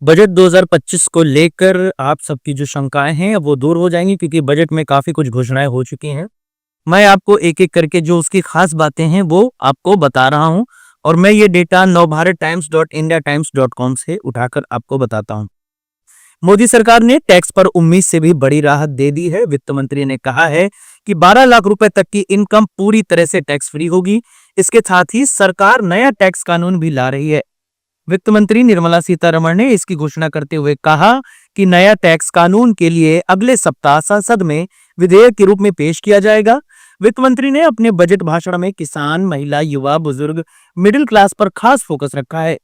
Budget 2025 को लेकर आप सबकी जो शंकाएं हैं अब वो दूर हो जाएंगी, क्योंकि बजट में काफी कुछ घोषणाएं हो चुकी हैं। मैं आपको एक एक करके जो उसकी खास बातें हैं वो आपको बता रहा हूं, और मैं ये data Navbharat times dot India times dot com से उठाकर आपको बताता हूं। मोदी सरकार ने टैक्स पर उम्मीद से भी बड़ी राहत दे दी है। वित्त मंत्री ने कहा है कि 12 लाख रुपए तक की इनकम पूरी तरह से टैक्स फ्री होगी। इसके साथ ही सरकार नया टैक्स कानून भी ला रही है। वित्त मंत्री निर्मला सीतारमण ने इसकी घोषणा करते हुए कहा कि नया टैक्स कानून के लिए अगले सप्ताह संसद में विधेयक के रूप में पेश किया जाएगा। वित्त मंत्री ने अपने बजट भाषण में किसान, महिला, युवा, बुजुर्ग, मिडिल क्लास पर खास फोकस रखा है।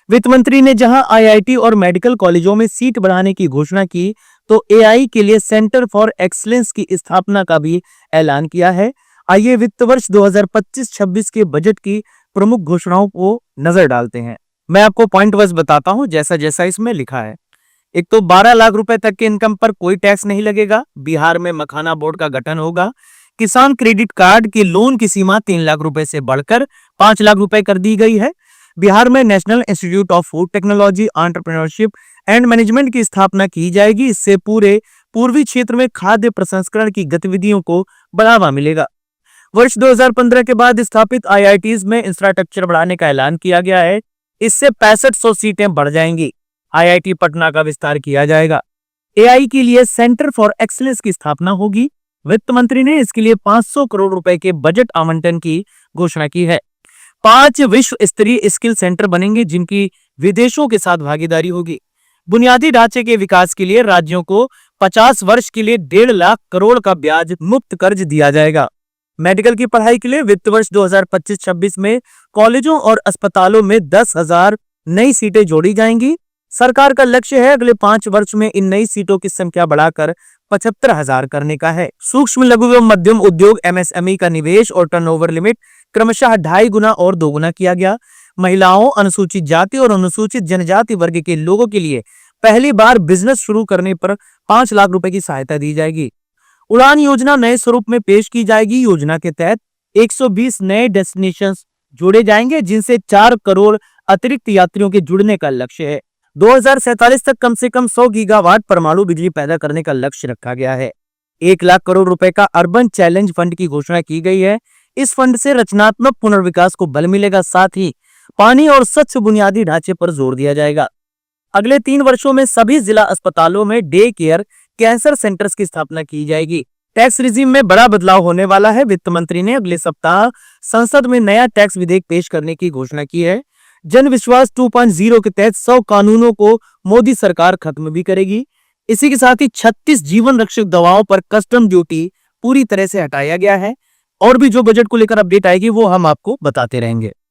वित्त मंत्री ने जहां आईआईटी और मेडिकल कॉलेजों में सीट बढ़ाने की घोषणा की, तो एआई के लिए सेंटर फॉर एक्सीलेंस की स्थापना का भी ऐलान किया है। आइए वित्त वर्ष 2025-26 के बजट की प्रमुख घोषणाओं को नजर डालते हैं। मैं आपको पॉइंट वाइज बताता हूं जैसा जैसा इसमें लिखा है। एक तो 12 लाख रुपए तक के इनकम पर कोई टैक्स नहीं लगेगा। बिहार में मखाना बोर्ड का गठन होगा। किसान क्रेडिट कार्ड की लोन की सीमा 3 लाख रुपए से बढ़कर 5 लाख रुपए कर दी गई है। बिहार में national institute of food technology, entrepreneurship and management की स्थापना की जाएगी। इससे पूरे पूर्वी क्षेत्र में खाद्य प्रसंस्करण की गतिविधियों को बढ़ावा मिलेगा। वर्ष 2015 के बाद स्थापित आईआईटीज में इंफ्रास्ट्रक्चर बढ़ाने का ऐलान किया गया है। इससे 6500 सीटें बढ़ जाएंगी। आईआईटी पटना का विस्तार किया जाएगा। एआई के लिए सेंटर फॉर एक्सीलेंस की स्थापना होगी। वित्त मंत्री ने इसके लिए 500 करोड़ रुपए के बजट आवंटन की घोषणा की है। 5 विश्व स्तरीय स्किल सेंटर बनेंगे, जिनकी विदेशों के साथ भागीदारी होगी। बुनियादी ढांचे के विकास के लिए राज्यों को 50 वर्ष के लिए 1.5 लाख करोड़ का ब्याज मुक्त कर्ज दिया जाएगा। मेडिकल की पढ़ाई के लिए वित्त वर्ष 2025-26 में कॉलेजों और अस्पतालों में 10,000 नई सीटें जोड़ी जाएंगी। सरकार का लक्ष्य है अगले 5 वर्ष में इन नई सीटों की संख्या बढ़ाकर 75,000 करने का है। सूक्ष्म, लघु एवं मध्यम उद्योग एमएसएमई का निवेश और टर्नओवर लिमिट क्रमशः 2.5 गुना और 2 गुना किया गया। महिलाओं, अनुसूचित जाति और अनुसूचित जनजाति वर्ग के लोगों के लिए पहली बार बिजनेस शुरू करने पर 5 लाख रुपए की सहायता दी जाएगी। उड़ान योजना नए स्वरूप में पेश की जाएगी। योजना के तहत 120 नए डेस्टिनेशंस जोड़े जाएंगे, जिनसे 4 करोड़ अतिरिक्त यात्रियों के जुड़ने का लक्ष्य है। 2047 तक कम से कम 100 गीगावाट परमाणु बिजली पैदा करने का लक्ष्य रखा गया है। 1 लाख करोड़ रुपए का अर्बन चैलेंज फंड की घोषणा की गई है। इस फंड से रचनात्मक पुनर्विकास को बल मिलेगा, साथ ही पानी और स्वच्छ बुनियादी ढांचे पर जोर दिया जाएगा। अगले 3 वर्षों में सभी जिला अस्पतालों में डे केयर कैंसर सेंटर्स की स्थापना की जाएगी। टैक्स रिजीम में बड़ा बदलाव होने वाला है। वित्त मंत्री ने अगले सप्ताह संसद में नया टैक्स विधेयक पेश करने की घोषणा की है। जन विश्वास 2.0 के तहत 100 कानूनों को मोदी सरकार खत्म भी करेगी। इसी के साथ ही 36 जीवन रक्षक दवाओं पर कस्टम ड्यूटी पूरी तरह से हटाया गया है। और भी जो बजट को लेकर अपडेट आएगी वो हम आपको बताते रहेंगे।